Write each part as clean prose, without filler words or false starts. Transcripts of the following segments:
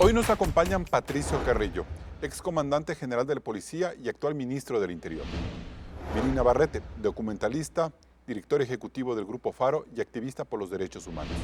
Hoy nos acompañan Patricio Carrillo, excomandante general de la Policía y actual ministro del Interior. Vili Navarrete, documentalista, director ejecutivo del Grupo Faro y activista por los derechos humanos.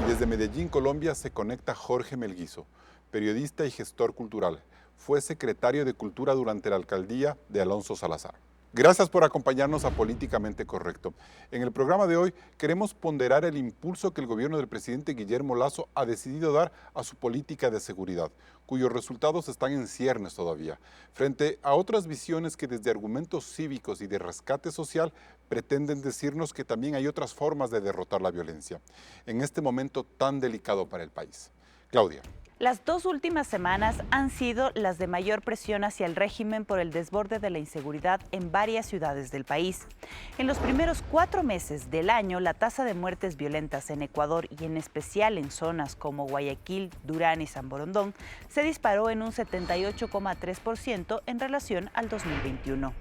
Y desde Medellín, Colombia, se conecta Jorge Melguizo, periodista y gestor cultural. Fue secretario de Cultura durante la alcaldía de Alonso Salazar. Gracias por acompañarnos a Políticamente Correcto. En el programa de hoy queremos ponderar el impulso que el gobierno del presidente Guillermo Lasso ha decidido dar a su política de seguridad, cuyos resultados están en ciernes todavía, frente a otras visiones que desde argumentos cívicos y de rescate social pretenden decirnos que también hay otras formas de derrotar la violencia, en este momento tan delicado para el país. Claudia. Las dos últimas semanas han sido las de mayor presión hacia el régimen por el desborde de la inseguridad en varias ciudades del país. En los primeros 4 meses del año, la tasa de muertes violentas en Ecuador y en especial en zonas como Guayaquil, Durán y San Borondón se disparó en un 78,3% en relación al 2021.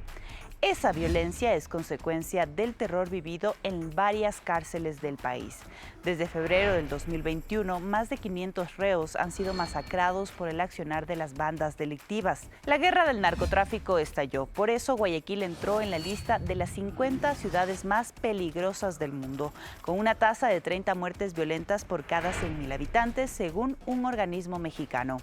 Esa violencia es consecuencia del terror vivido en varias cárceles del país. Desde febrero del 2021, más de 500 reos han sido masacrados por el accionar de las bandas delictivas. La guerra del narcotráfico estalló, por eso Guayaquil entró en la lista de las 50 ciudades más peligrosas del mundo, con una tasa de 30 muertes violentas por cada 100.000 habitantes, según un organismo mexicano.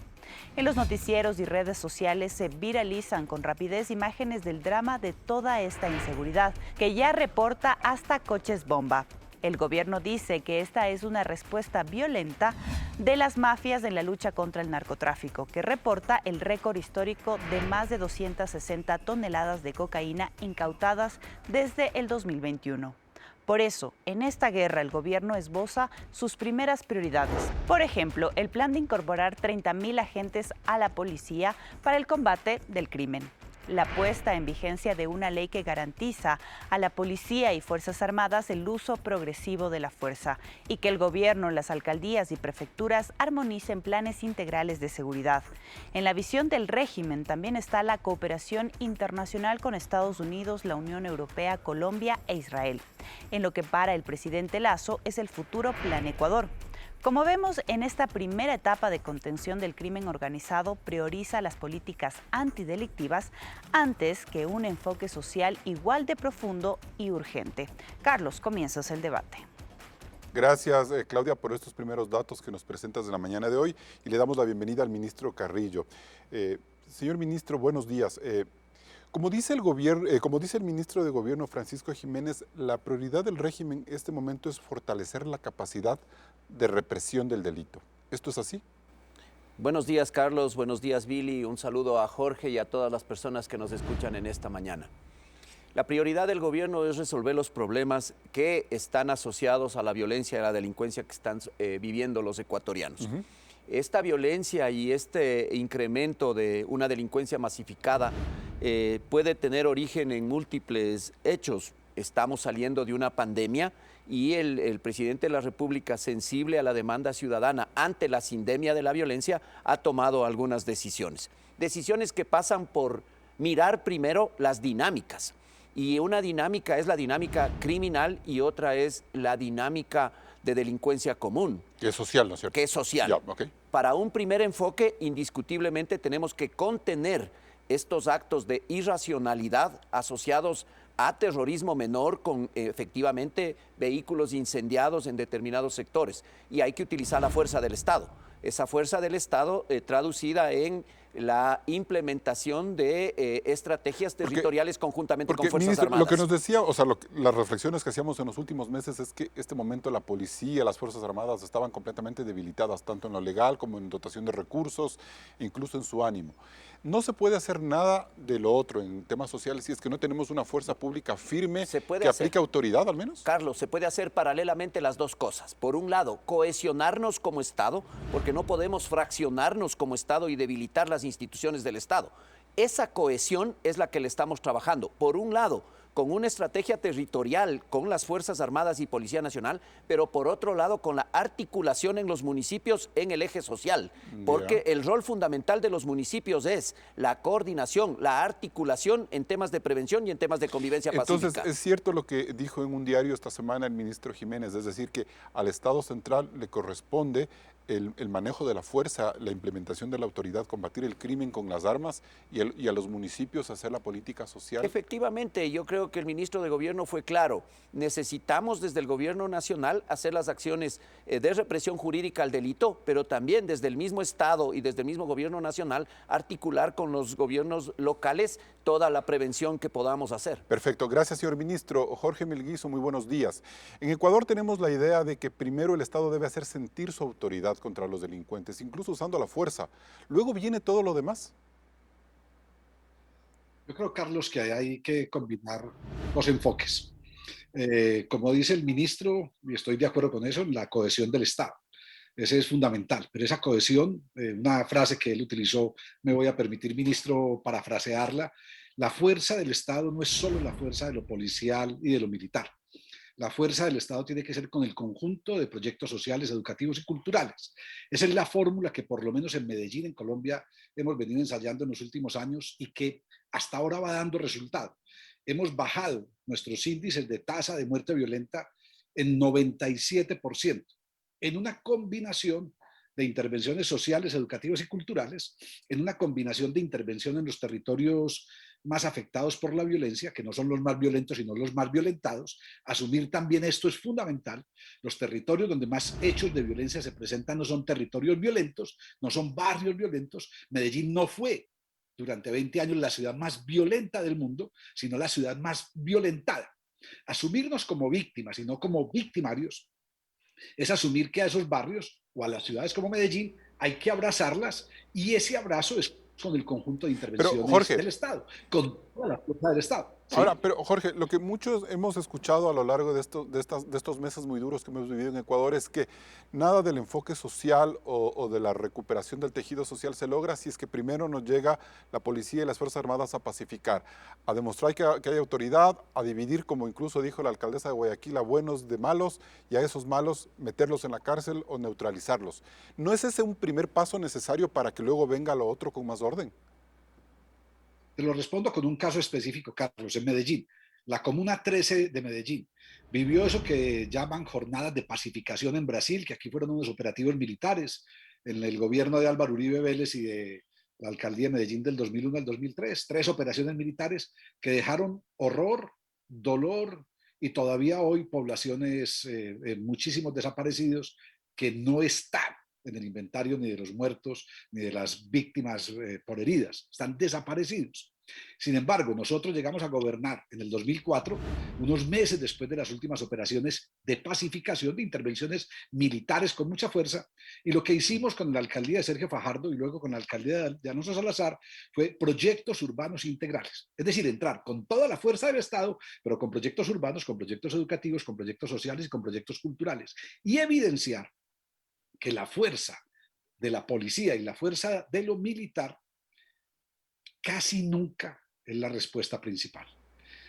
En los noticieros y redes sociales se viralizan con rapidez imágenes del drama de toda esta inseguridad, que ya reporta hasta coches bomba. El gobierno dice que esta es una respuesta violenta de las mafias en la lucha contra el narcotráfico, que reporta el récord histórico de más de 260 toneladas de cocaína incautadas desde el 2021. Por eso, en esta guerra el gobierno esboza sus primeras prioridades. Por ejemplo, el plan de incorporar 30.000 agentes a la policía para el combate del crimen. La puesta en vigencia de una ley que garantiza a la policía y Fuerzas Armadas el uso progresivo de la fuerza y que el gobierno, las alcaldías y prefecturas armonicen planes integrales de seguridad. En la visión del régimen también está la cooperación internacional con Estados Unidos, la Unión Europea, Colombia e Israel. En lo que para el presidente Lasso es el futuro Plan Ecuador. Como vemos, en esta primera etapa de contención del crimen organizado prioriza las políticas antidelictivas antes que un enfoque social igual de profundo y urgente. Carlos, comienzas el debate. Gracias, Claudia, por estos primeros datos que nos presentas en la mañana de hoy y le damos la bienvenida al ministro Carrillo. Señor ministro, buenos días. Como dice el ministro de Gobierno Francisco Jiménez, la prioridad del régimen en este momento es fortalecer la capacidad de represión del delito. ¿Esto es así? Buenos días, Carlos. Buenos días, Vili. Un saludo a Jorge y a todas las personas que nos escuchan en esta mañana. La prioridad del gobierno es resolver los problemas que están asociados a la violencia y a la delincuencia que están viviendo los ecuatorianos. Esta violencia y este incremento de una delincuencia masificada puede tener origen en múltiples hechos. Estamos saliendo de una pandemia y el presidente de la República, sensible a la demanda ciudadana ante la sindemia de la violencia, ha tomado algunas decisiones. Decisiones que pasan por mirar primero las dinámicas. Y una dinámica es la dinámica criminal y otra es la dinámica de delincuencia común. Que es social, ¿no es cierto? Que es social. Ya, okay. Para un primer enfoque, indiscutiblemente tenemos que contener estos actos de irracionalidad asociados a terrorismo menor con efectivamente vehículos incendiados en determinados sectores. Y hay que utilizar la fuerza del Estado. Esa fuerza del Estado traducida en la implementación de estrategias territoriales conjuntamente con Fuerzas ministro, Armadas. Lo que nos decía, o sea, las reflexiones que hacíamos en los últimos meses es que en este momento la policía, las Fuerzas Armadas estaban completamente debilitadas, tanto en lo legal como en dotación de recursos, incluso en su ánimo. No se puede hacer nada de lo otro en temas sociales si es que no tenemos una fuerza pública firme que aplique autoridad al menos. Carlos, se puede hacer paralelamente las dos cosas. Por un lado, cohesionarnos como Estado, porque no podemos fraccionarnos como Estado y debilitar las instituciones del Estado. Esa cohesión es la que le estamos trabajando. Por un lado, con una estrategia territorial con las Fuerzas Armadas y Policía Nacional, pero por otro lado con la articulación en los municipios en el eje social, porque el rol fundamental de los municipios es la coordinación, la articulación en temas de prevención y en temas de convivencia pacífica. Entonces, es cierto lo que dijo en un diario esta semana el ministro Jiménez, es decir, que al Estado central le corresponde el manejo de la fuerza, la implementación de la autoridad, combatir el crimen con las armas y a los municipios hacer la política social? Efectivamente, yo creo que el ministro de Gobierno fue claro. Necesitamos desde el Gobierno nacional hacer las acciones de represión jurídica al delito, pero también desde el mismo Estado y desde el mismo Gobierno nacional articular con los gobiernos locales toda la prevención que podamos hacer. Perfecto, gracias señor ministro. Jorge Melguizo, muy buenos días. En Ecuador tenemos la idea de que primero el Estado debe hacer sentir su autoridad contra los delincuentes, incluso usando la fuerza. Luego viene todo lo demás. Yo creo, Carlos, que hay que combinar los enfoques. Como dice el ministro, y estoy de acuerdo con eso, la cohesión del Estado. Ese es fundamental, pero esa cohesión, una frase que él utilizó, me voy a permitir, ministro, parafrasearla, la fuerza del Estado no es solo la fuerza de lo policial y de lo militar. La fuerza del Estado tiene que ser con el conjunto de proyectos sociales, educativos y culturales. Esa es la fórmula que por lo menos en Medellín, en Colombia, hemos venido ensayando en los últimos años y que hasta ahora va dando resultado. Hemos bajado nuestros índices de tasa de muerte violenta en 97%, en una combinación de intervenciones sociales, educativas y culturales, en una combinación de intervención en los territorios más afectados por la violencia, que no son los más violentos, sino los más violentados. Asumir también esto es fundamental. Los territorios donde más hechos de violencia se presentan no son territorios violentos, no son barrios violentos. Medellín no fue durante 20 años la ciudad más violenta del mundo, sino la ciudad más violentada. Asumirnos como víctimas y no como victimarios es asumir que a esos barrios o a las ciudades como Medellín hay que abrazarlas, y ese abrazo es con el conjunto de intervenciones Jorge, del Estado, con toda la fuerza del Estado. ¿Sí? Ahora, pero Jorge, lo que muchos hemos escuchado a lo largo de estos meses muy duros que hemos vivido en Ecuador es que nada del enfoque social o de la recuperación del tejido social se logra si es que primero nos llega la policía y las Fuerzas Armadas a pacificar, a demostrar que hay autoridad, a dividir, como incluso dijo la alcaldesa de Guayaquil, a buenos de malos, y a esos malos meterlos en la cárcel o neutralizarlos. ¿No es ese un primer paso necesario para que luego venga lo otro con más orden? Te lo respondo con un caso específico, Carlos, en Medellín. La Comuna 13 de Medellín vivió eso que llaman jornadas de pacificación en Brasil, que aquí fueron unos operativos militares en el gobierno de Álvaro Uribe Vélez y de la alcaldía de Medellín del 2001 al 2003. 3 operaciones militares que dejaron horror, dolor y todavía hoy poblaciones, muchísimos desaparecidos que no están en el inventario ni de los muertos ni de las víctimas por heridas, están desaparecidos. Sin embargo, nosotros llegamos a gobernar en el 2004, unos meses después de las últimas operaciones de pacificación, de intervenciones militares con mucha fuerza, y lo que hicimos con la alcaldía de Sergio Fajardo y luego con la alcaldía de Alonso Salazar fue proyectos urbanos integrales, es decir, entrar con toda la fuerza del Estado, pero con proyectos urbanos, con proyectos educativos, con proyectos sociales y con proyectos culturales, y evidenciar que la fuerza de la policía y la fuerza de lo militar casi nunca es la respuesta principal.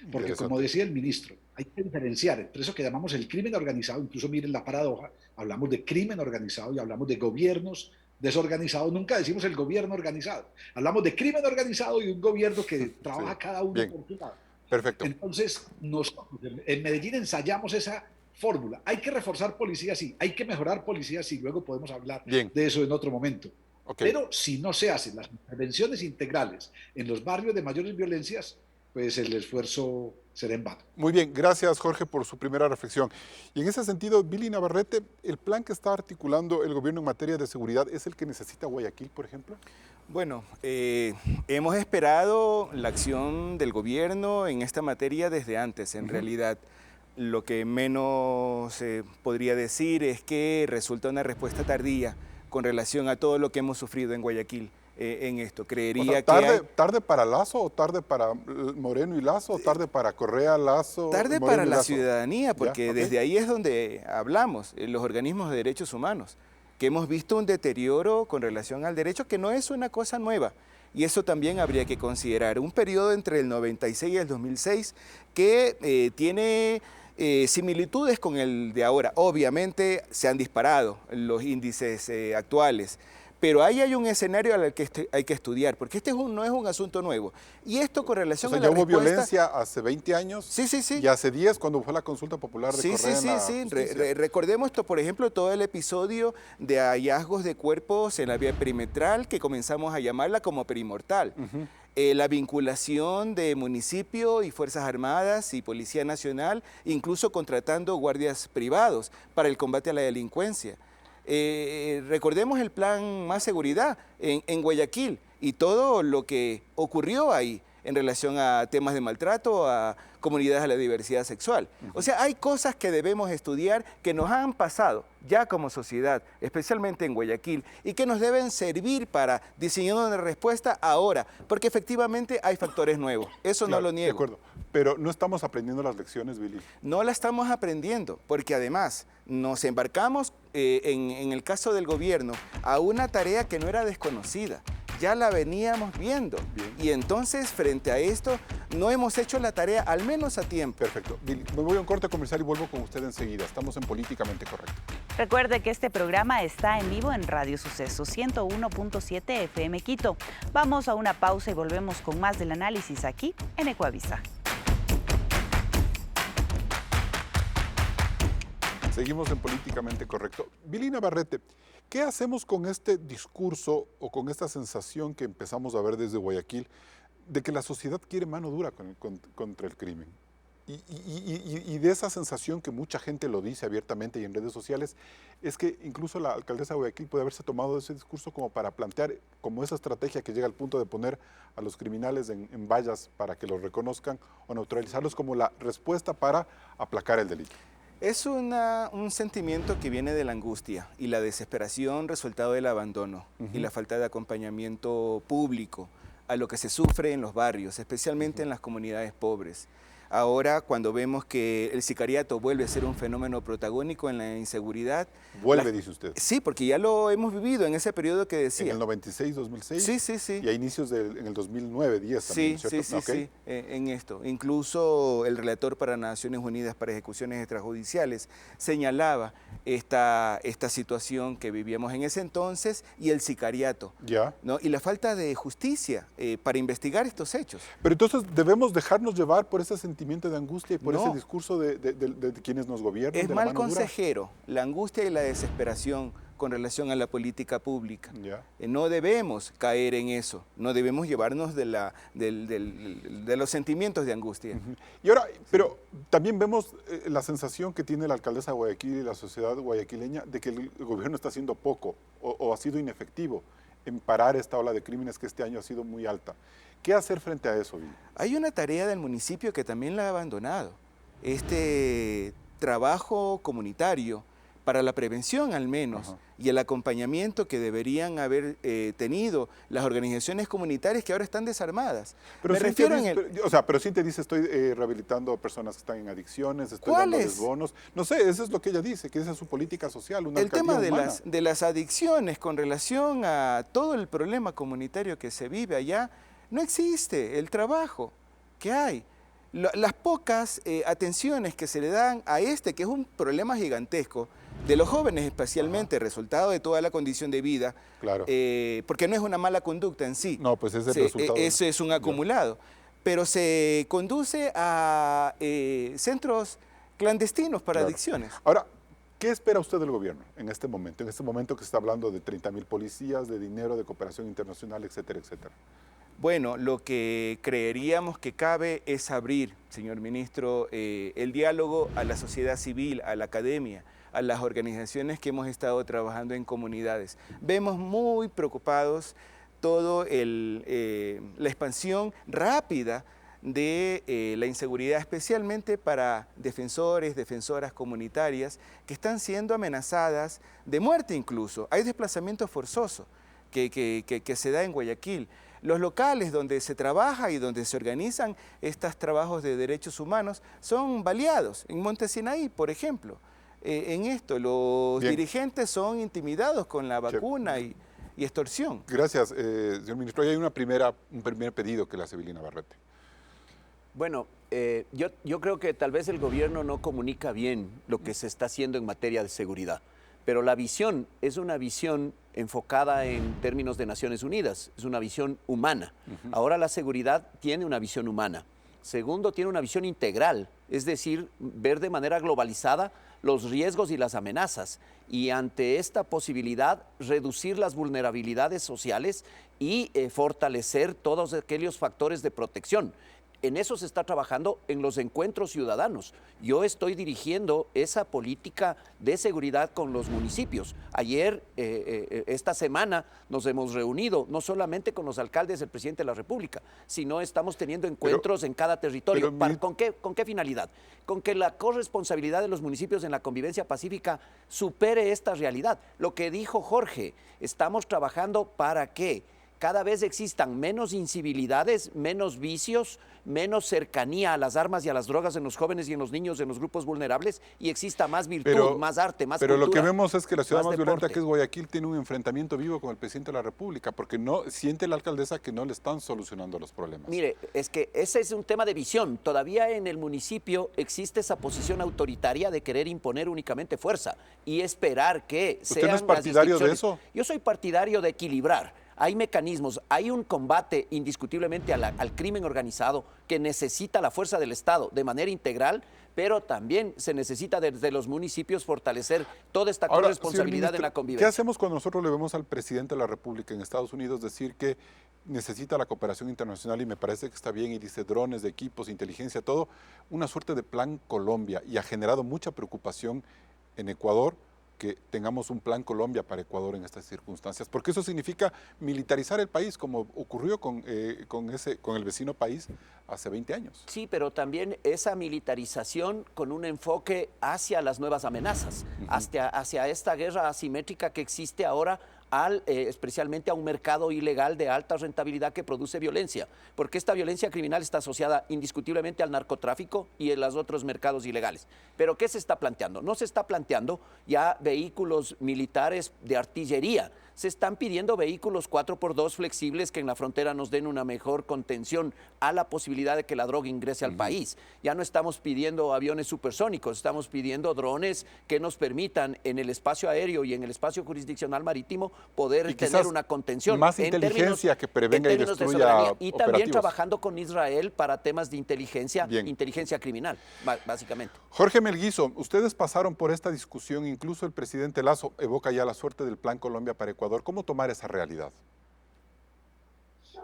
Porque como decía el ministro, hay que diferenciar entre eso que llamamos el crimen organizado, incluso miren la paradoja, hablamos de crimen organizado y hablamos de gobiernos desorganizados, nunca decimos el gobierno organizado, hablamos de crimen organizado y un gobierno que trabaja sí, cada uno bien, por su lado. Perfecto. Entonces, nosotros en Medellín ensayamos esa fórmula. Hay que reforzar policía, sí, hay que mejorar policía, sí, luego podemos hablar bien de eso en otro momento. Okay. Pero si no se hacen las intervenciones integrales en los barrios de mayores violencias, pues el esfuerzo será en vano. Muy bien, gracias Jorge por su primera reflexión. Y en ese sentido, Billy Navarrete, ¿el plan que está articulando el gobierno en materia de seguridad es el que necesita Guayaquil, por ejemplo? Bueno, hemos esperado la acción del gobierno en esta materia desde antes, en realidad. Lo que menos se podría decir es que resulta una respuesta tardía con relación a todo lo que hemos sufrido en Guayaquil en esto. Creería ¿Tarde para Lazo o tarde para Moreno y Lazo o tarde para Correa, Lazo? Tarde para la ciudadanía, porque desde ahí es donde hablamos, los organismos de derechos humanos, que hemos visto un deterioro con relación al derecho que no es una cosa nueva. Y eso también habría que considerar. Un periodo entre el 96 y el 2006 que tiene similitudes con el de ahora. Obviamente se han disparado los índices actuales, Pero ahí hay un escenario al que hay que estudiar, porque no es un asunto nuevo. Y esto con relación a la ya hubo respuesta... violencia hace 20 años Sí, sí, sí. y hace 10 cuando fue la consulta popular de Correa en la justicia. Recordemos, por ejemplo, todo el episodio de hallazgos de cuerpos en la vía perimetral, que comenzamos a llamarla como perimortal. La vinculación de municipio y Fuerzas Armadas y Policía Nacional, incluso contratando guardias privados para el combate a la delincuencia. Recordemos el plan Más Seguridad en Guayaquil y todo lo que ocurrió ahí en relación a temas de maltrato a comunidades de la diversidad sexual. O sea, hay cosas que debemos estudiar que nos han pasado ya como sociedad, especialmente en Guayaquil, y que nos deben servir para diseñar una respuesta ahora, porque efectivamente hay factores nuevos. Eso no lo niego. De acuerdo, pero no estamos aprendiendo las lecciones, Billy. No la estamos aprendiendo, porque además nos embarcamos, en el caso del gobierno, a una tarea que no era desconocida. Ya la veníamos viendo. Bien. Y entonces, frente a esto, no hemos hecho la tarea al menos a tiempo. Perfecto. Billy, me voy a un corte comercial y vuelvo con usted enseguida. Estamos en Políticamente Correcto. Recuerde que este programa está en vivo en Radio Suceso 101.7 FM Quito. Vamos a una pausa y volvemos con más del análisis aquí en Ecuavisa. Seguimos en Políticamente Correcto. Billy Navarrete, ¿qué hacemos con este discurso o con esta sensación que empezamos a ver desde Guayaquil de que la sociedad quiere mano dura contra el crimen? Y de esa sensación que mucha gente lo dice abiertamente y en redes sociales, es que incluso la alcaldesa de Guayaquil puede haberse tomado ese discurso como para plantear como esa estrategia que llega al punto de poner a los criminales en vallas para que los reconozcan o neutralizarlos como la respuesta para aplacar el delito. Es un sentimiento que viene de la angustia y la desesperación resultado del abandono y la falta de acompañamiento público a lo que se sufre en los barrios, especialmente en las comunidades pobres. Ahora, cuando vemos que el sicariato vuelve a ser un fenómeno protagónico en la inseguridad... Vuelve, dice usted. Sí, porque ya lo hemos vivido en ese periodo que decía. En el 96, 2006. Sí, sí, sí. Y a inicios en el 2009, 10 también, ¿cierto? Sí, en esto. Incluso el relator para Naciones Unidas para Ejecuciones Extrajudiciales señalaba esta situación que vivíamos en ese entonces y el sicariato. Ya. ¿No? Y la falta de justicia para investigar estos hechos. Pero entonces debemos dejarnos llevar por ese sentimiento de angustia y por ese discurso de quienes nos gobiernan. Es mal consejero la angustia y la desesperación con relación a la política pública. No debemos caer en eso, no debemos llevarnos de los sentimientos de angustia. Y ahora, pero también vemos la sensación que tiene la alcaldesa de Guayaquil y la sociedad guayaquileña de que el gobierno está haciendo poco o ha sido inefectivo en parar esta ola de crímenes que este año ha sido muy alta. ¿Qué hacer frente a eso, Billy? Hay una tarea del municipio que también la ha abandonado. Este trabajo comunitario para la prevención al menos y el acompañamiento que deberían haber tenido las organizaciones comunitarias que ahora están desarmadas. Pero pero sí te dice, estoy rehabilitando a personas que están en adicciones, estoy dándoles bonos. No sé, eso es lo que ella dice, que esa es su política social, una alcaldía humana. El tema de las adicciones con relación a todo el problema comunitario que se vive allá, no existe el trabajo que hay. Las pocas atenciones que se le dan a que es un problema gigantesco, de los jóvenes especialmente, resultado de toda la condición de vida, claro. Porque no es una mala conducta en sí. No, pues es el resultado. Ese es un acumulado. Pero se conduce a centros clandestinos para adicciones. Ahora, ¿qué espera usted del gobierno en este momento? En este momento que se está hablando de 30.000 policías, de dinero, de cooperación internacional, etcétera, etcétera. Bueno, lo que creeríamos que cabe es abrir, señor ministro, el diálogo a la sociedad civil, a la academia, a las organizaciones que hemos estado trabajando en comunidades. Vemos muy preocupados toda la expansión rápida de la inseguridad, especialmente para defensoras comunitarias que están siendo amenazadas de muerte incluso. Hay desplazamiento forzoso que se da en Guayaquil. Los locales donde se trabaja y donde se organizan estos trabajos de derechos humanos son baleados. En Monte Sinaí, por ejemplo, los dirigentes son intimidados con la vacuna y extorsión. Gracias, señor ministro. Hay un primer pedido que le hace Billy Navarrete. Bueno, yo creo que tal vez el gobierno no comunica bien lo que se está haciendo en materia de seguridad. pero la visión es una visión enfocada en términos de Naciones Unidas, es una visión humana. Ahora la seguridad tiene una visión humana. Segundo, tiene una visión integral, es decir, ver de manera globalizada los riesgos y las amenazas, y ante esta posibilidad reducir las vulnerabilidades sociales y fortalecer todos aquellos factores de protección. En eso se está trabajando en los encuentros ciudadanos. Yo estoy dirigiendo esa política de seguridad con los municipios. Ayer, esta semana, nos hemos reunido no solamente con los alcaldes del presidente de la República, sino estamos teniendo encuentros en cada territorio. ¿Con qué finalidad? Con que la corresponsabilidad de los municipios en la convivencia pacífica supere esta realidad. Lo que dijo Jorge, estamos trabajando para que cada vez existan menos incivilidades, menos vicios, menos cercanía a las armas y a las drogas en los jóvenes y en los niños, en los grupos vulnerables, y exista más virtud, más arte, más cultura. Pero lo que vemos es que la ciudad más violenta, deporte, que es Guayaquil, tiene un enfrentamiento vivo con el presidente de la República, porque no siente la alcaldesa que no le están solucionando los problemas. Mire, es que ese es un tema de visión. Todavía en el municipio existe esa posición autoritaria de querer imponer únicamente fuerza y esperar que sean. ¿Usted no es partidario de eso? Yo soy partidario de equilibrar. Hay mecanismos, hay un combate indiscutiblemente al crimen organizado que necesita la fuerza del Estado de manera integral, pero también se necesita desde los municipios fortalecer toda esta corresponsabilidad en la convivencia. ¿Qué hacemos cuando nosotros le vemos al presidente de la República en Estados Unidos decir que necesita la cooperación internacional, y me parece que está bien, y dice drones, de equipos, inteligencia, todo, una suerte de plan Colombia, y ha generado mucha preocupación en Ecuador que tengamos un plan Colombia para Ecuador en estas circunstancias, porque eso significa militarizar el país, como ocurrió con el vecino país hace 20 años. Sí, pero también esa militarización con un enfoque hacia las nuevas amenazas, hacia esta guerra asimétrica que existe ahora, especialmente a un mercado ilegal de alta rentabilidad que produce violencia, porque esta violencia criminal está asociada indiscutiblemente al narcotráfico y en los otros mercados ilegales. Pero ¿qué se está planteando? No se está planteando ya vehículos militares de artillería, se están pidiendo vehículos 4x2 flexibles que en la frontera nos den una mejor contención a la posibilidad de que la droga ingrese al país. Ya no estamos pidiendo aviones supersónicos, estamos pidiendo drones que nos permitan en el espacio aéreo y en el espacio jurisdiccional marítimo poder tener una contención. Más inteligencia que prevenga y destruya y también trabajando con Israel para temas de inteligencia, inteligencia criminal, básicamente. Jorge Melguizo, ustedes pasaron por esta discusión, incluso el presidente Lasso evoca ya la suerte del Plan Colombia para Ecuador. ¿Cómo tomar esa realidad?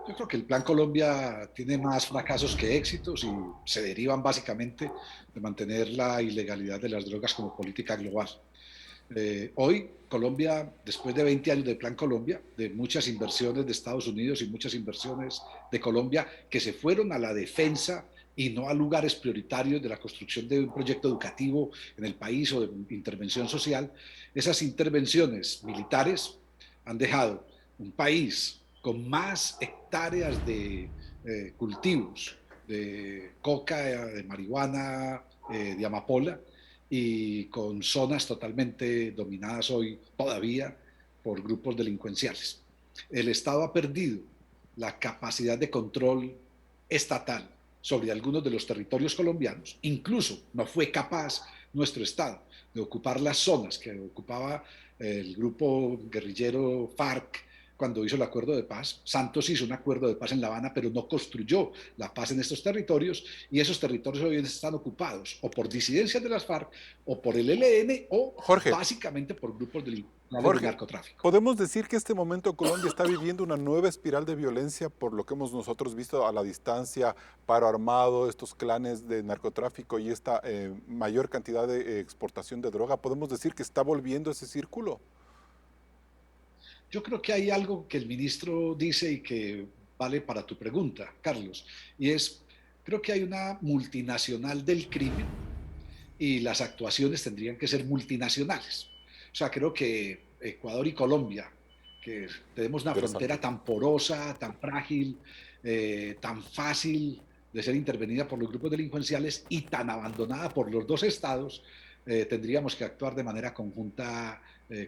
Yo creo que el Plan Colombia tiene más fracasos que éxitos y se derivan básicamente de mantener la ilegalidad de las drogas como política global. Hoy, Colombia, después de 20 años de Plan Colombia, de muchas inversiones de Estados Unidos y muchas inversiones de Colombia que se fueron a la defensa y no a lugares prioritarios de la construcción de un proyecto educativo en el país o de intervención social, esas intervenciones militares han dejado un país con más hectáreas de cultivos de coca, de marihuana, de amapola, y con zonas totalmente dominadas hoy todavía por grupos delincuenciales. El Estado ha perdido la capacidad de control estatal sobre algunos de los territorios colombianos. Incluso no fue capaz nuestro Estado de ocupar las zonas que ocupaba el grupo guerrillero FARC cuando hizo el acuerdo de paz. Santos hizo un acuerdo de paz en La Habana, pero no construyó la paz en estos territorios, y esos territorios hoy están ocupados o por disidencias de las FARC o por el ELN o básicamente por grupos de narcotráfico. ¿Podemos decir que este momento Colombia está viviendo una nueva espiral de violencia por lo que hemos nosotros visto a la distancia, paro armado, estos clanes de narcotráfico y esta mayor cantidad de exportación de droga? ¿Podemos decir que está volviendo ese círculo? Yo creo que hay algo que el ministro dice y que vale para tu pregunta, Carlos, y es, creo que hay una multinacional del crimen y las actuaciones tendrían que ser multinacionales. O sea, creo que Ecuador y Colombia, que tenemos una frontera tan porosa, tan frágil, tan fácil de ser intervenida por los grupos delincuenciales y tan abandonada por los dos estados, tendríamos que actuar de manera conjunta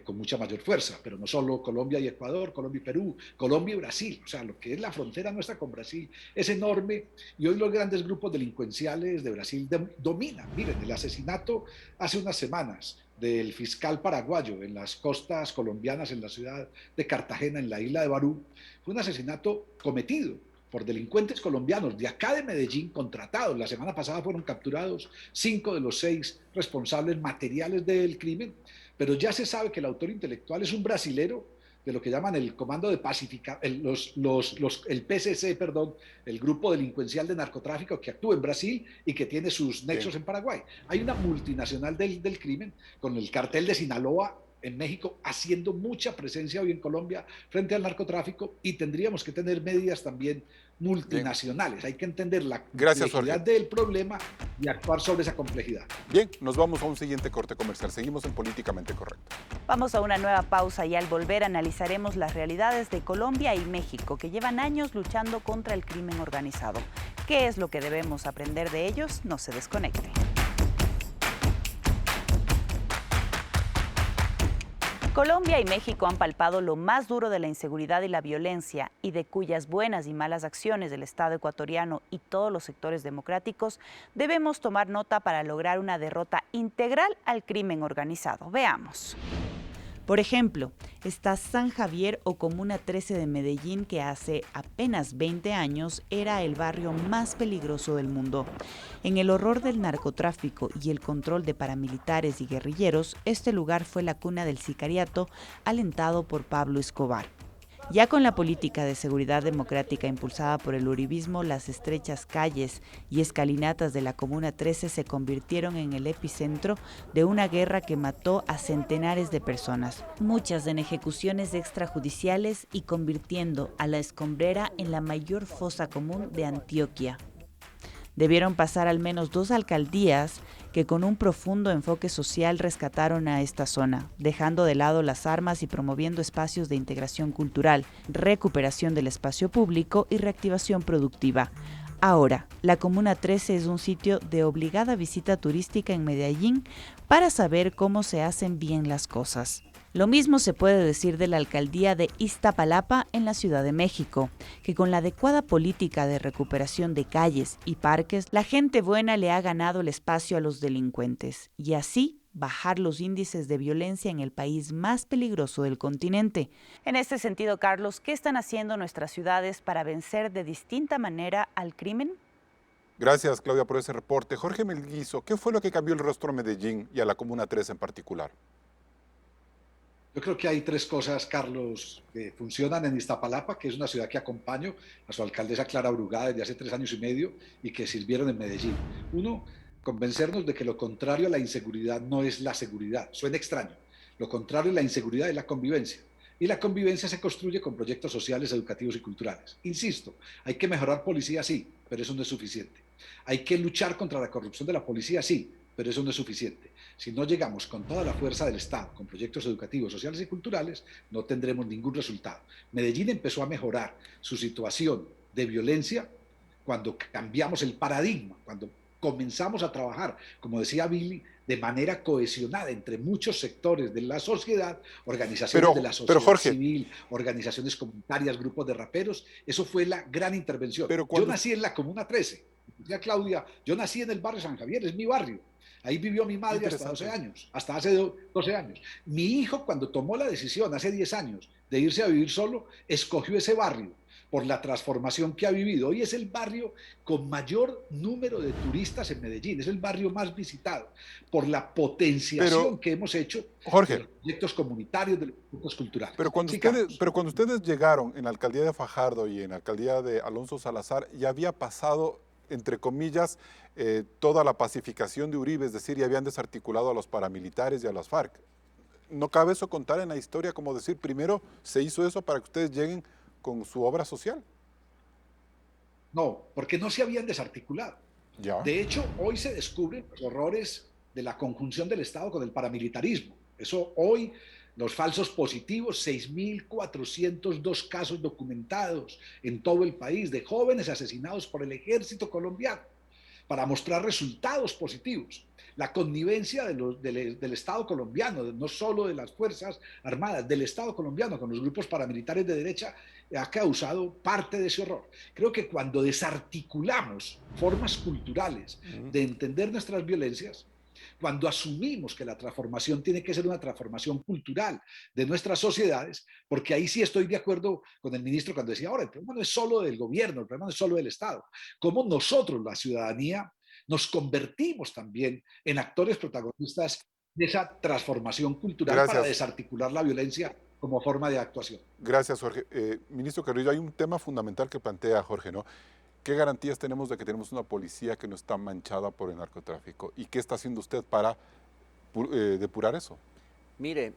con mucha mayor fuerza, pero no solo Colombia y Ecuador, Colombia y Perú, Colombia y Brasil. O sea, lo que es la frontera nuestra con Brasil es enorme, y hoy los grandes grupos delincuenciales de Brasil dominan. Miren, el asesinato hace unas semanas del fiscal paraguayo en las costas colombianas, en la ciudad de Cartagena, en la isla de Barú, fue un asesinato cometido por delincuentes colombianos de acá de Medellín, contratados. La semana pasada fueron capturados 5 de los 6 responsables materiales del crimen, pero ya se sabe que el autor intelectual es un brasilero de lo que llaman el Comando de Pacificación, el PCC, perdón, el Grupo Delincuencial de Narcotráfico que actúa en Brasil y que tiene sus nexos en Paraguay. Hay una multinacional del crimen con el cartel de Sinaloa en México haciendo mucha presencia hoy en Colombia frente al narcotráfico, y tendríamos que tener medidas también multinacionales. Bien. Hay que entender la complejidad del problema y actuar sobre esa complejidad. Bien, nos vamos a un siguiente corte comercial. Seguimos en Políticamente Correcto. Vamos a una nueva pausa y al volver analizaremos las realidades de Colombia y México, que llevan años luchando contra el crimen organizado. ¿Qué es lo que debemos aprender de ellos? No se desconecte. Colombia y México han palpado lo más duro de la inseguridad y la violencia, y de cuyas buenas y malas acciones del Estado ecuatoriano y todos los sectores democráticos debemos tomar nota para lograr una derrota integral al crimen organizado. Veamos. Por ejemplo, está San Javier o Comuna 13 de Medellín, que hace apenas 20 años era el barrio más peligroso del mundo. En el horror del narcotráfico y el control de paramilitares y guerrilleros, este lugar fue la cuna del sicariato alentado por Pablo Escobar. Ya con la política de seguridad democrática impulsada por el uribismo, las estrechas calles y escalinatas de la Comuna 13 se convirtieron en el epicentro de una guerra que mató a centenares de personas, muchas en ejecuciones extrajudiciales, y convirtiendo a La Escombrera en la mayor fosa común de Antioquia. Debieron pasar al menos 2 alcaldías que con un profundo enfoque social rescataron a esta zona, dejando de lado las armas y promoviendo espacios de integración cultural, recuperación del espacio público y reactivación productiva. Ahora, la Comuna 13 es un sitio de obligada visita turística en Medellín para saber cómo se hacen bien las cosas. Lo mismo se puede decir de la alcaldía de Iztapalapa en la Ciudad de México, que con la adecuada política de recuperación de calles y parques, la gente buena le ha ganado el espacio a los delincuentes, y así bajar los índices de violencia en el país más peligroso del continente. En este sentido, Carlos, ¿qué están haciendo nuestras ciudades para vencer de distinta manera al crimen? Gracias, Claudia, por ese reporte. Jorge Melguizo, ¿qué fue lo que cambió el rostro a Medellín y a la Comuna 13 en particular? Yo creo que hay 3 cosas, Carlos, que funcionan en Iztapalapa, que es una ciudad que acompaño a su alcaldesa Clara Brugada desde hace 3 años y medio y que sirvieron en Medellín. Uno, convencernos de que lo contrario a la inseguridad no es la seguridad. Suena extraño. Lo contrario a la inseguridad es la convivencia. Y la convivencia se construye con proyectos sociales, educativos y culturales. Insisto, hay que mejorar policía, sí, pero eso no es suficiente. Hay que luchar contra la corrupción de la policía, sí, pero eso no es suficiente. Si no llegamos con toda la fuerza del Estado, con proyectos educativos, sociales y culturales, no tendremos ningún resultado. Medellín empezó a mejorar su situación de violencia cuando cambiamos el paradigma, cuando comenzamos a trabajar, como decía Billy, de manera cohesionada entre muchos sectores de la sociedad, organizaciones de la sociedad civil, organizaciones comunitarias, grupos de raperos. Eso fue la gran intervención. Yo nací en la Comuna 13, decía Claudia, yo nací en el barrio San Javier, es mi barrio. Ahí vivió mi madre hasta 12 años, hasta hace 12 años. Mi hijo, cuando tomó la decisión hace 10 años de irse a vivir solo, escogió ese barrio por la transformación que ha vivido. Hoy es el barrio con mayor número de turistas en Medellín, es el barrio más visitado por la potenciación que hemos hecho, Jorge, de los proyectos comunitarios, de los proyectos culturales. Pero cuando ustedes llegaron en la alcaldía de Fajardo y en la alcaldía de Alonso Salazar, ya había pasado, entre comillas, toda la pacificación de Uribe, es decir, ya habían desarticulado a los paramilitares y a las FARC. ¿No cabe eso contar en la historia, como decir, primero se hizo eso para que ustedes lleguen con su obra social? No, porque no se habían desarticulado. Ya. De hecho, hoy se descubren los horrores de la conjunción del Estado con el paramilitarismo. Eso hoy, los falsos positivos, 6.402 casos documentados en todo el país de jóvenes asesinados por el ejército colombiano, para mostrar resultados positivos. La connivencia del Estado colombiano, no solo de las Fuerzas Armadas, del Estado colombiano con los grupos paramilitares de derecha, ha causado parte de ese horror. Creo que cuando desarticulamos formas culturales de entender nuestras violencias, cuando asumimos que la transformación tiene que ser una transformación cultural de nuestras sociedades, porque ahí sí estoy de acuerdo con el ministro cuando decía, ahora, el problema no es solo del gobierno, el problema no es solo del Estado, cómo nosotros, la ciudadanía, nos convertimos también en actores protagonistas de esa transformación cultural para Gracias. desarticular la violencia como forma de actuación. Gracias, Jorge. Ministro Carrillo, hay un tema fundamental que plantea Jorge, ¿no? ¿Qué garantías tenemos de que tenemos una policía que no está manchada por el narcotráfico? ¿Y qué está haciendo usted para depurar eso? Mire,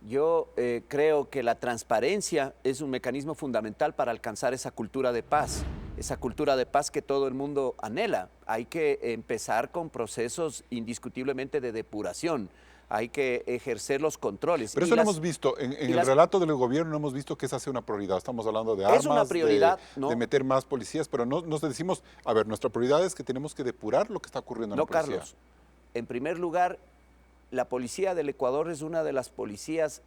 yo creo que la transparencia es un mecanismo fundamental para alcanzar esa cultura de paz que todo el mundo anhela. Hay que empezar con procesos indiscutiblemente de depuración. Hay que ejercer los controles. Pero eso lo hemos visto, en el relato del gobierno no hemos visto que esa sea una prioridad. Estamos hablando de armas, es una prioridad, de meter más policías, pero no nos decimos, a ver, nuestra prioridad es que tenemos que depurar lo que está ocurriendo en la policía. No, Carlos, en primer lugar, la policía del Ecuador es una de las policías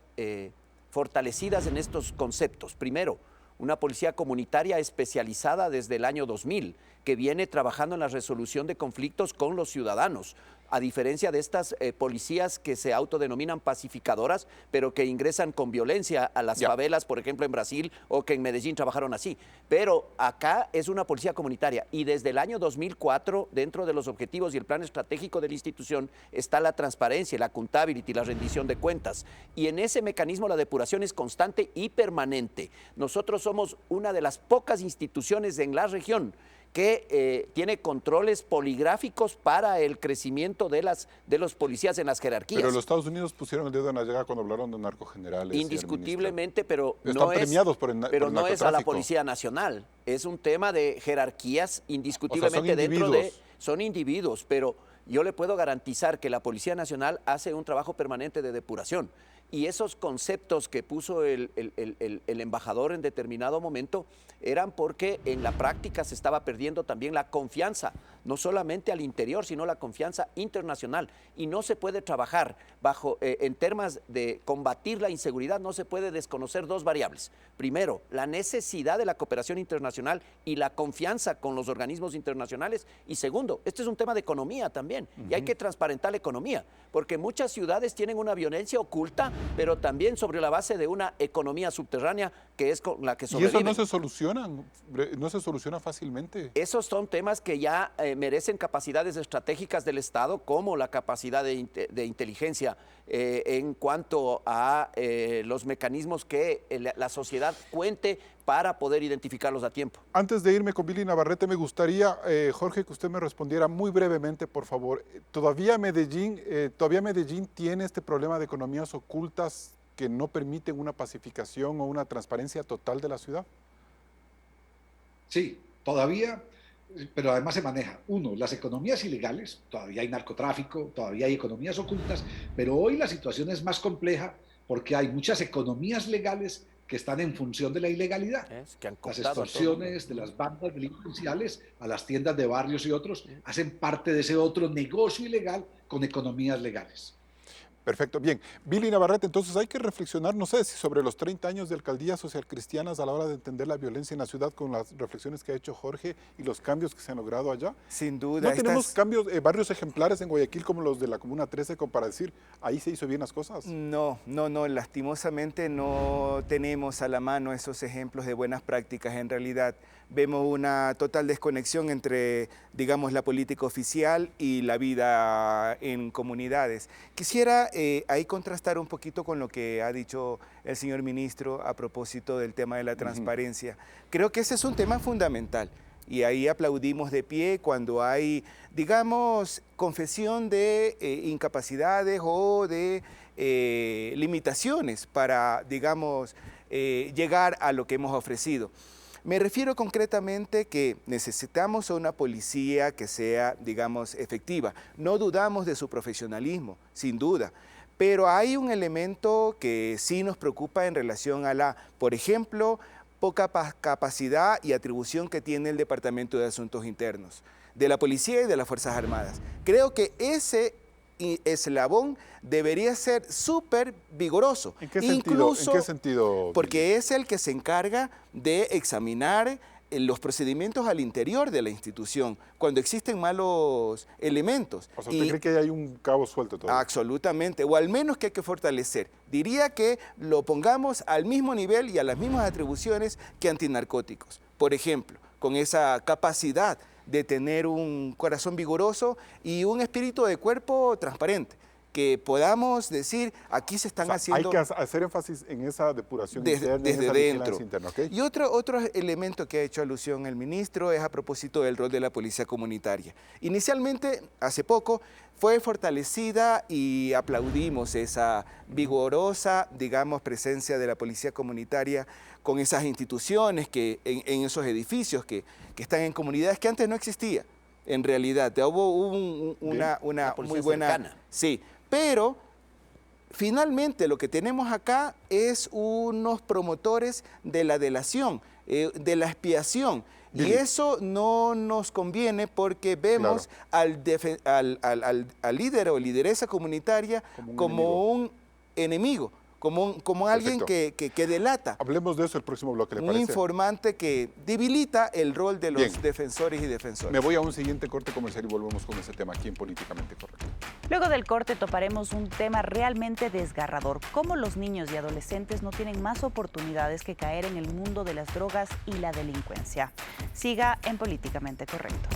fortalecidas en estos conceptos. Primero, una policía comunitaria especializada desde el año 2000, que viene trabajando en la resolución de conflictos con los ciudadanos, a diferencia de estas policías que se autodenominan pacificadoras, pero que ingresan con violencia a las favelas, por ejemplo, en Brasil, o que en Medellín trabajaron así. Pero acá es una policía comunitaria, y desde el año 2004, dentro de los objetivos y el plan estratégico de la institución, está la transparencia, la accountability, la rendición de cuentas. Y en ese mecanismo la depuración es constante y permanente. Nosotros somos una de las pocas instituciones en la región que tiene controles poligráficos para el crecimiento de los policías en las jerarquías. Pero los Estados Unidos pusieron el dedo en la llaga cuando hablaron de narcogenerales. Indiscutiblemente, pero están premiados por el no es a la Policía Nacional. Es un tema de jerarquías indiscutiblemente dentro de... Son individuos, pero yo le puedo garantizar que la Policía Nacional hace un trabajo permanente de depuración. Y esos conceptos que puso el embajador en determinado momento eran porque en la práctica se estaba perdiendo también la confianza, no solamente al interior, sino la confianza internacional. Y no se puede trabajar en temas de combatir la inseguridad, no se puede desconocer dos variables. Primero, la necesidad de la cooperación internacional y la confianza con los organismos internacionales. Y segundo, este es un tema de economía también. Y hay que transparentar la economía, porque muchas ciudades tienen una violencia oculta, pero también sobre la base de una economía subterránea que es con la que sobreviven. ¿Y eso no se soluciona fácilmente? Esos son temas que ya merecen capacidades estratégicas del Estado, como la capacidad de inteligencia en cuanto a los mecanismos que la sociedad cuente para poder identificarlos a tiempo. Antes de irme con Billy Navarrete, me gustaría, Jorge, que usted me respondiera muy brevemente, por favor. ¿Todavía Medellín tiene este problema de economías ocultas que no permiten una pacificación o una transparencia total de la ciudad? Sí, todavía, pero además se maneja. Uno, las economías ilegales, todavía hay narcotráfico, todavía hay economías ocultas, pero hoy la situación es más compleja porque hay muchas economías legales que están en función de la ilegalidad. Las extorsiones de las bandas delincuenciales a las tiendas de barrios y otros hacen parte de ese otro negocio ilegal con economías legales. Perfecto, bien. Billy Navarrete, entonces hay que reflexionar, no sé, si sobre los 30 años de alcaldías socialcristianas a la hora de entender la violencia en la ciudad con las reflexiones que ha hecho Jorge y los cambios que se han logrado allá. Sin duda. ¿No tenemos cambios, barrios ejemplares en Guayaquil como los de la Comuna 13 como para decir, ahí se hizo bien las cosas? No, lastimosamente no tenemos a la mano esos ejemplos de buenas prácticas. En realidad vemos una total desconexión entre, digamos, la política oficial y la vida en comunidades. Quisiera ahí contrastar un poquito con lo que ha dicho el señor ministro a propósito del tema de la transparencia. Creo que ese es un tema fundamental y ahí aplaudimos de pie cuando hay, digamos, confesión de incapacidades o de limitaciones para, digamos, llegar a lo que hemos ofrecido. Me refiero concretamente que necesitamos una policía que sea, digamos, efectiva. No dudamos de su profesionalismo, sin duda, pero hay un elemento que sí nos preocupa en relación a la, por ejemplo, poca capacidad y atribución que tiene el Departamento de Asuntos Internos, de la Policía y de las Fuerzas Armadas. Creo que ese eslabón debería ser súper vigoroso. ¿En qué sentido? Porque es el que se encarga de examinar los procedimientos al interior de la institución, cuando existen malos elementos. O sea, ¿usted cree que hay un cabo suelto todavía? Absolutamente, o al menos que hay que fortalecer. Diría que lo pongamos al mismo nivel y a las mismas atribuciones que antinarcóticos. Por ejemplo, con esa capacidad de tener un corazón vigoroso y un espíritu de cuerpo transparente, que podamos decir, aquí se están haciendo... Hay que hacer énfasis en esa depuración interna, desde en esa dentro. interna, ¿okay? Y otro elemento que ha hecho alusión el ministro es a propósito del rol de la policía comunitaria. Inicialmente, hace poco, fue fortalecida y aplaudimos esa vigorosa, digamos, presencia de la policía comunitaria con esas instituciones en esos edificios que están en comunidades que antes no existía. En realidad, hubo una muy buena... cercana. Sí, pero finalmente lo que tenemos acá es unos promotores de la delación, de la expiación. Y eso no nos conviene porque vemos al líder o lideresa comunitaria como un enemigo, como alguien que delata. Hablemos de eso el próximo bloque, ¿le Un parece? informante que debilita el rol de los defensores y defensoras. Me voy a un siguiente corte comercial y volvemos con ese tema aquí en Políticamente Correcto. Luego del corte toparemos un tema realmente desgarrador, cómo los niños y adolescentes no tienen más oportunidades que caer en el mundo de las drogas y la delincuencia. Siga en Políticamente Correcto.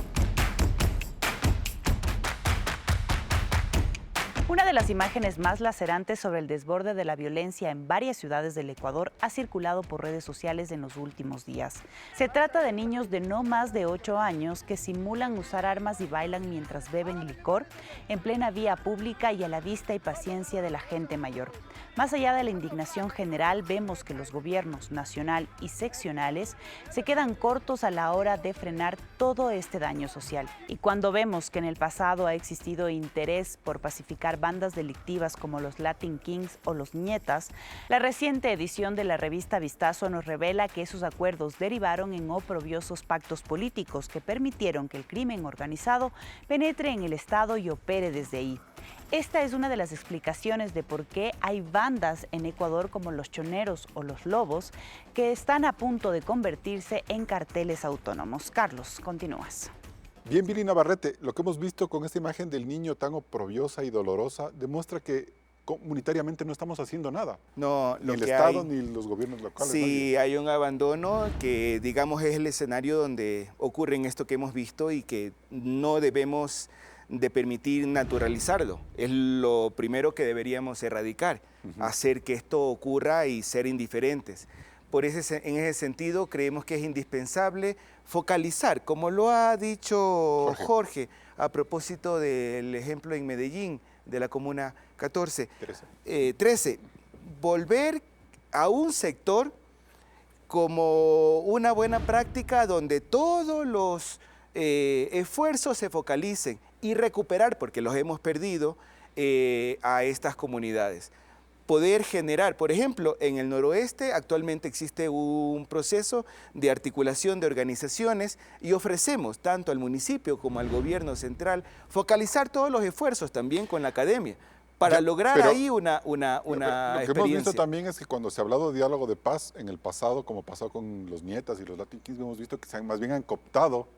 Una de las imágenes más lacerantes sobre el desborde de la violencia en varias ciudades del Ecuador ha circulado por redes sociales en los últimos días. Se trata de niños de no más de 8 años que simulan usar armas y bailan mientras beben licor en plena vía pública y a la vista y paciencia de la gente mayor. Más allá de la indignación general, vemos que los gobiernos nacional y seccionales se quedan cortos a la hora de frenar todo este daño social. Y cuando vemos que en el pasado ha existido interés por pacificar bandas delictivas como los Latin Kings o los Nietas, la reciente edición de la revista Vistazo nos revela que esos acuerdos derivaron en oprobiosos pactos políticos que permitieron que el crimen organizado penetre en el Estado y opere desde ahí. Esta es una de las explicaciones de por qué hay bandas en Ecuador como los Choneros o los Lobos que están a punto de convertirse en carteles autónomos. Carlos, continúas. Bien, Vili Navarrete, lo que hemos visto con esta imagen del niño tan oprobiosa y dolorosa demuestra que comunitariamente no estamos haciendo nada. No, ni el Estado ni los gobiernos locales. Sí, hay un abandono que, digamos, es el escenario donde ocurren esto que hemos visto y que no debemos de permitir naturalizarlo. Es lo primero que deberíamos erradicar, hacer que esto ocurra y ser indiferentes. En ese sentido, creemos que es indispensable focalizar, como lo ha dicho Jorge a propósito del ejemplo en Medellín, de la Comuna 13, volver a un sector como una buena práctica donde todos los esfuerzos se focalicen y recuperar, porque los hemos perdido, a estas comunidades. Poder generar, por ejemplo, en el noroeste actualmente existe un proceso de articulación de organizaciones y ofrecemos tanto al municipio como al gobierno central focalizar todos los esfuerzos también con la academia para lograr ahí una experiencia. Lo que hemos visto también es que cuando se ha hablado de diálogo de paz en el pasado, como pasó con los Nietas y los Latin Kings, hemos visto que más bien han cooptado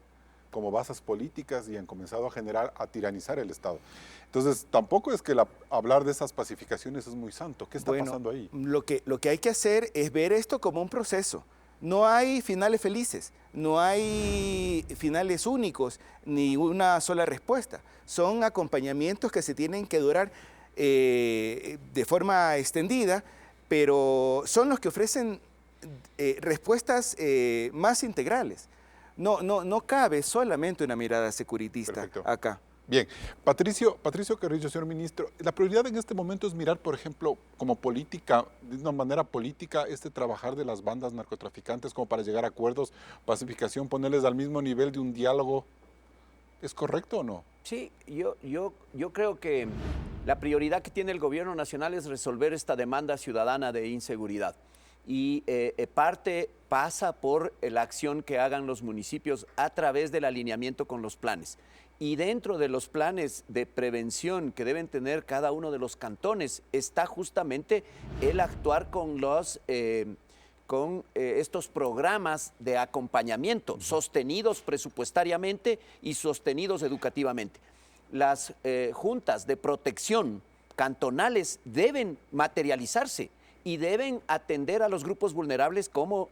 como bases políticas y han comenzado a tiranizar el Estado. Entonces, tampoco es que hablar de esas pacificaciones es muy santo. ¿Qué está pasando ahí? Lo que hay que hacer es ver esto como un proceso. No hay finales felices, no hay finales únicos, ni una sola respuesta. Son acompañamientos que se tienen que durar de forma extendida, pero son los que ofrecen respuestas más integrales. No cabe solamente una mirada securitista acá. Bien, Patricio Carrillo, señor ministro, la prioridad en este momento es mirar, por ejemplo, como política, de una manera política, trabajar de las bandas narcotraficantes como para llegar a acuerdos, pacificación, ponerles al mismo nivel de un diálogo. ¿Es correcto o no? Sí, yo creo que la prioridad que tiene el gobierno nacional es resolver esta demanda ciudadana de inseguridad. Y parte pasa por la acción que hagan los municipios a través del alineamiento con los planes. Y dentro de los planes de prevención que deben tener cada uno de los cantones está justamente el actuar con con estos programas de acompañamiento sostenidos presupuestariamente y sostenidos educativamente. Las juntas de protección cantonales deben materializarse y deben atender a los grupos vulnerables como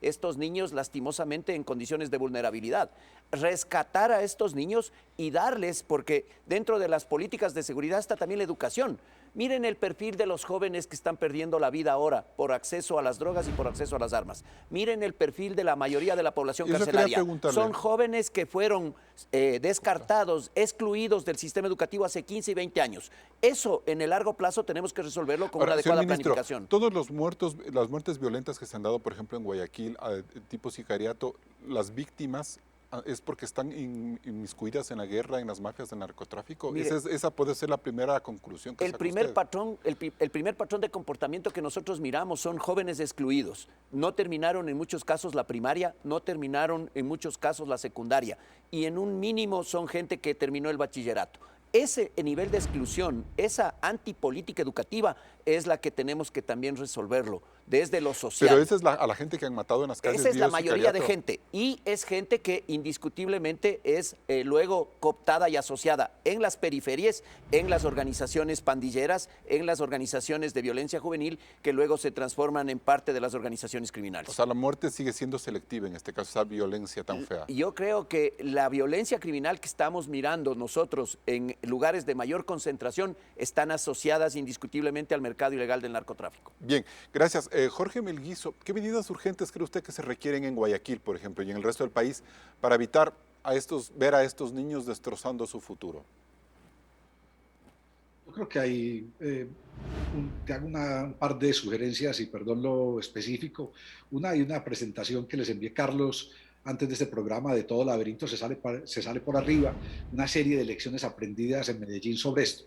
estos niños lastimosamente en condiciones de vulnerabilidad. Rescatar a estos niños y darles, porque dentro de las políticas de seguridad está también la educación. Miren el perfil de los jóvenes que están perdiendo la vida ahora por acceso a las drogas y por acceso a las armas. Miren el perfil de la mayoría de la población carcelaria. Son jóvenes que fueron descartados, excluidos del sistema educativo hace 15 y 20 años. Eso en el largo plazo tenemos que resolverlo con una adecuada planificación. Todos las muertes violentas que se han dado, por ejemplo, en Guayaquil, tipo sicariato, las víctimas es porque están inmiscuidas en la guerra, en las mafias del narcotráfico. Mire, esa puede ser la primera conclusión que el primer patrón de comportamiento que nosotros miramos son jóvenes excluidos. No terminaron en muchos casos la primaria, no terminaron en muchos casos la secundaria y en un mínimo son gente que terminó el bachillerato. Ese nivel de exclusión, esa antipolítica educativa es la que tenemos que también resolverlo desde lo social. Pero esa es a la gente que han matado en las calles. Esa es la mayoría de gente y es gente que indiscutiblemente es luego cooptada y asociada en las periferias, en las organizaciones pandilleras, en las organizaciones de violencia juvenil que luego se transforman en parte de las organizaciones criminales. O sea, la muerte sigue siendo selectiva en este caso, esa violencia tan fea. Yo creo que la violencia criminal que estamos mirando nosotros en lugares de mayor concentración están asociadas indiscutiblemente al mercado ilegal del narcotráfico. Bien, gracias. Jorge Melguizo, ¿qué medidas urgentes cree usted que se requieren en Guayaquil, por ejemplo, y en el resto del país para evitar ver a estos niños destrozando su futuro? Yo creo que hay, te hago un par de sugerencias y perdón lo específico. Hay una presentación que les envié Carlos antes de este programa de Todo Laberinto se sale por arriba, una serie de lecciones aprendidas en Medellín sobre esto.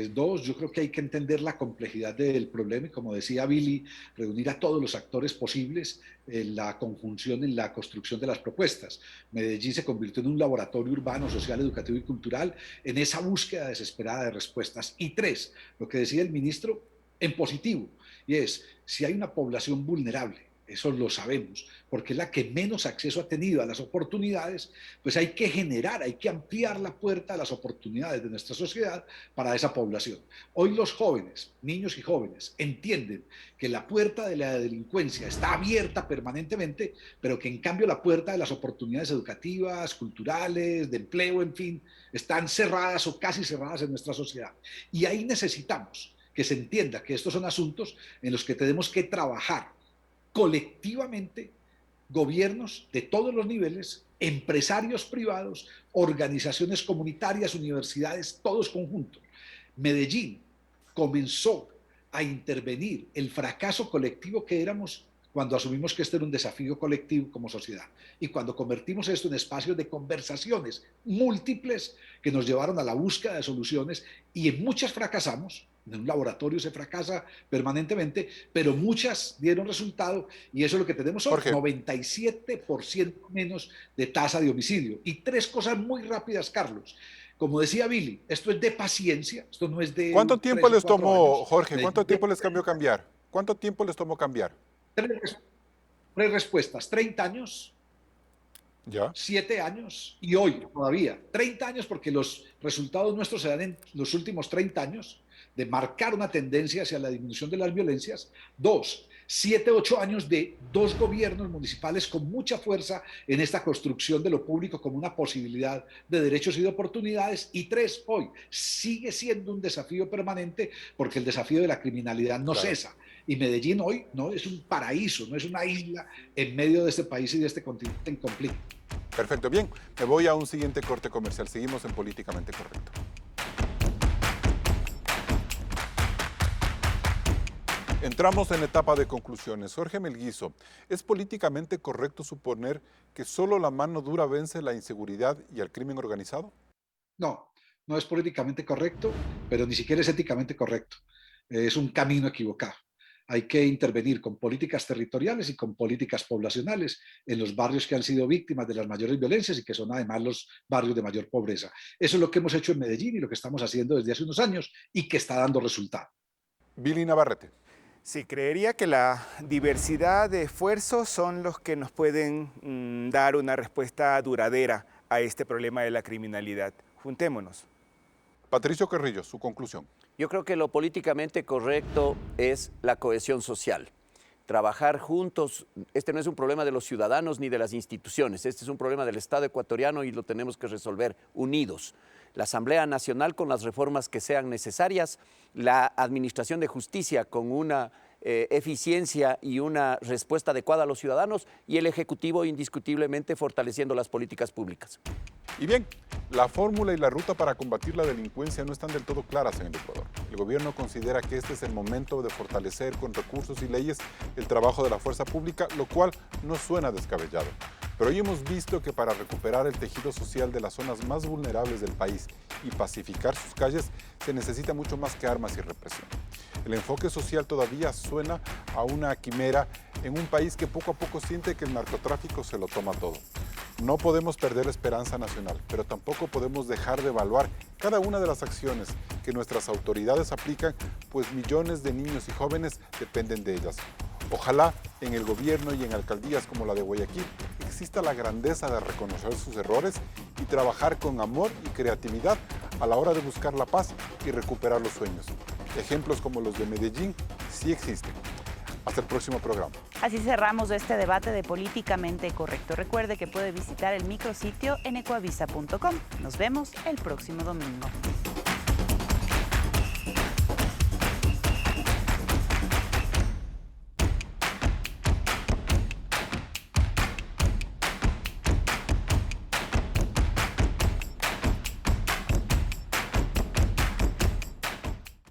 Dos, yo creo que hay que entender la complejidad del problema y como decía Billy, reunir a todos los actores posibles en la conjunción en la construcción de las propuestas. Medellín se convirtió en un laboratorio urbano, social, educativo y cultural en esa búsqueda desesperada de respuestas. Y tres, lo que decía el ministro en positivo, y es, si hay una población vulnerable, eso lo sabemos, porque es la que menos acceso ha tenido a las oportunidades, pues hay que hay que ampliar la puerta a las oportunidades de nuestra sociedad para esa población. Hoy los jóvenes, niños y jóvenes, entienden que la puerta de la delincuencia está abierta permanentemente, pero que en cambio la puerta de las oportunidades educativas, culturales, de empleo, en fin, están cerradas o casi cerradas en nuestra sociedad. Y ahí necesitamos que se entienda que estos son asuntos en los que tenemos que trabajar colectivamente, gobiernos de todos los niveles, empresarios privados, organizaciones comunitarias, universidades, todos conjuntos. Medellín comenzó a intervenir el fracaso colectivo que éramos cuando asumimos que este era un desafío colectivo como sociedad y cuando convertimos esto en espacios de conversaciones múltiples que nos llevaron a la búsqueda de soluciones y en muchas fracasamos. En un laboratorio se fracasa permanentemente, pero muchas dieron resultado y eso es lo que tenemos hoy, Jorge. 97% menos de tasa de homicidio. Y tres cosas muy rápidas, Carlos. Como decía Billy, esto es de paciencia, esto no es de... ¿Cuánto tiempo les tomó, Jorge? ¿Cuánto tiempo les cambió cambiar? ¿Cuánto tiempo les tomó cambiar? Tres respuestas, 30 años, ¿ya? 7 años y hoy todavía, 30 años porque los resultados nuestros se dan en los últimos 30 años, de marcar una tendencia hacia la disminución de las violencias. 2, 7, 8 años de 2 gobiernos municipales con mucha fuerza en esta construcción de lo público como una posibilidad de derechos y de oportunidades. Y 3, hoy sigue siendo un desafío permanente porque el desafío de la criminalidad no cesa. Y Medellín hoy no es un paraíso, no es una isla en medio de este país y de este continente en conflicto. Perfecto, bien. Me voy a un siguiente corte comercial. Seguimos en Políticamente Correcto. Entramos en etapa de conclusiones. Jorge Melguizo, ¿es políticamente correcto suponer que solo la mano dura vence la inseguridad y el crimen organizado? No, no es políticamente correcto, pero ni siquiera es éticamente correcto. Es un camino equivocado. Hay que intervenir con políticas territoriales y con políticas poblacionales en los barrios que han sido víctimas de las mayores violencias y que son además los barrios de mayor pobreza. Eso es lo que hemos hecho en Medellín y lo que estamos haciendo desde hace unos años y que está dando resultado. Billy Navarrete. Sí, creería que la diversidad de esfuerzos son los que nos pueden dar una respuesta duradera a este problema de la criminalidad. Juntémonos. Patricio Carrillo, su conclusión. Yo creo que lo políticamente correcto es la cohesión social. Trabajar juntos, este no es un problema de los ciudadanos ni de las instituciones, este es un problema del Estado ecuatoriano y lo tenemos que resolver unidos. La Asamblea Nacional con las reformas que sean necesarias, la Administración de Justicia con una eficiencia y una respuesta adecuada a los ciudadanos y el Ejecutivo indiscutiblemente fortaleciendo las políticas públicas. Y bien, la fórmula y la ruta para combatir la delincuencia no están del todo claras en el Ecuador. El gobierno considera que este es el momento de fortalecer con recursos y leyes el trabajo de la fuerza pública, lo cual no suena descabellado. Pero hoy hemos visto que para recuperar el tejido social de las zonas más vulnerables del país y pacificar sus calles, se necesita mucho más que armas y represión. El enfoque social todavía suena a una quimera en un país que poco a poco siente que el narcotráfico se lo toma todo. No podemos perder la esperanza nacional, pero tampoco podemos dejar de evaluar cada una de las acciones que nuestras autoridades aplican, pues millones de niños y jóvenes dependen de ellas. Ojalá en el gobierno y en alcaldías como la de Guayaquil exista la grandeza de reconocer sus errores y trabajar con amor y creatividad a la hora de buscar la paz y recuperar los sueños. Ejemplos como los de Medellín sí existen. Hasta el próximo programa. Así cerramos este debate de Políticamente Correcto. Recuerde que puede visitar el micrositio en ecuavisa.com. Nos vemos el próximo domingo.